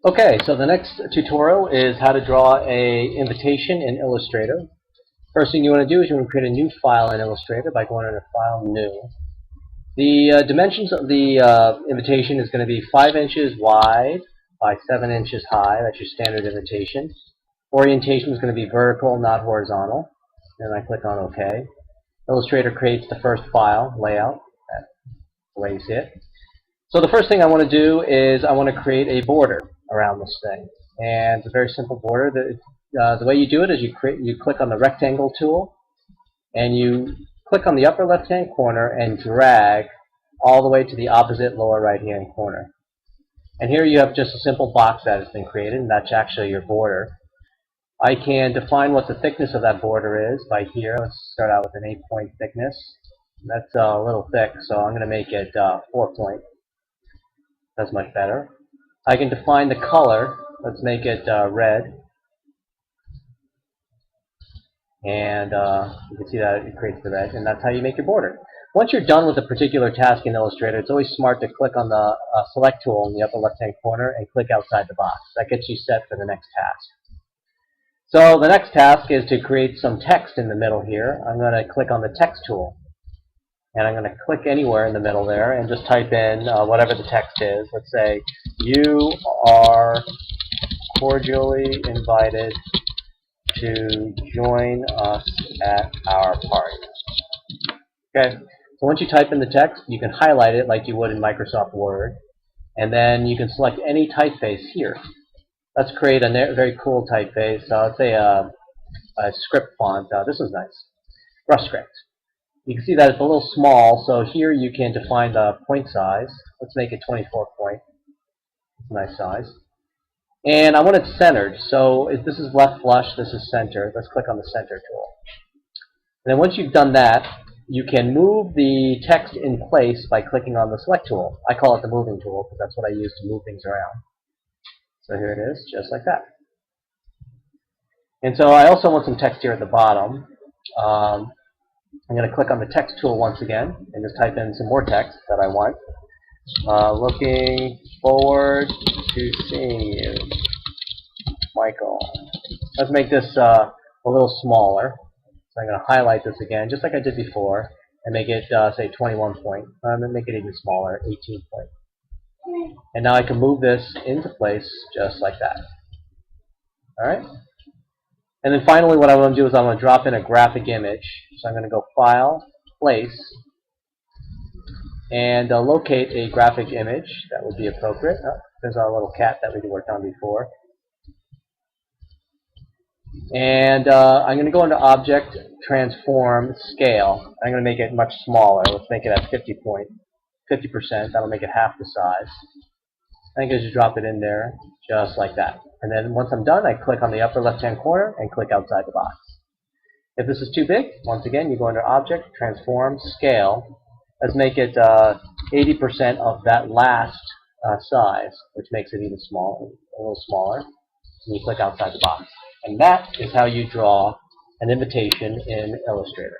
Okay, so the next tutorial is how to draw a invitation in Illustrator. First thing you want to do is you want to create a new file in Illustrator by going under File, New. The dimensions of the invitation is going to be 5 inches wide by 7 inches high. That's your standard invitation. Orientation is going to be vertical, not horizontal. Then I click on OK. Illustrator creates the first file layout. That's the way you see it. So the first thing I want to do is I want to create a border around this thing, and it's a very simple border. The way you do it is you click on the rectangle tool, and you click on the upper left-hand corner and drag all the way to the opposite lower right-hand corner. And here you have just a simple box that has been created, and that's actually your border. I can define what the thickness of that border is by here. Let's start out with an 8-point thickness. That's a little thick, so I'm going to make it 4-point. That's much better. I can define the color. Let's make it red. And you can see that it creates the red, and that's how you make your border. Once you're done with a particular task in Illustrator, it's always smart to click on the Select tool in the upper left-hand corner and click outside the box. That gets you set for the next task. So the next task is to create some text in the middle here. I'm going to click on the Text tool. And I'm going to click anywhere in the middle there and just type in whatever the text is. Let's say, "You are cordially invited to join us at our party." Okay, so once you type in the text, you can highlight it like you would in Microsoft Word. And then you can select any typeface here. Let's create a very cool typeface. Let's say a script font. This is nice. RushScript. You can see that it's a little small, so here you can define the point size. Let's make it 24 point. It's a nice size. And I want it centered, so if this is left flush, this is center. Let's click on the center tool. And then once you've done that, you can move the text in place by clicking on the Select tool. I call it the moving tool because that's what I use to move things around. So here it is, just like that. And so I also want some text here at the bottom. I'm going to click on the Text tool once again and just type in some more text that I want. Looking forward to seeing you, Michael. Let's make this a little smaller. So I'm going to highlight this again, just like I did before, and make it, say, 21 point. I'm going to make it even smaller, 18 point. And now I can move this into place just like that. All right? And then finally, what I want to do is I want to drop in a graphic image. So I'm going to go File, Place, and locate a graphic image that would be appropriate. There's our little cat that we worked on before. And I'm going to go into Object, Transform, Scale. I'm going to make it much smaller. Let's make it at 50%. That'll make it half the size. I think I just drop it in there just like that. And then once I'm done, I click on the upper left-hand corner and click outside the box. If this is too big, once again, you go under Object, Transform, Scale. Let's make it 80% of that last size, which makes it even smaller, a little smaller. And you click outside the box. And that is how you draw an invitation in Illustrator.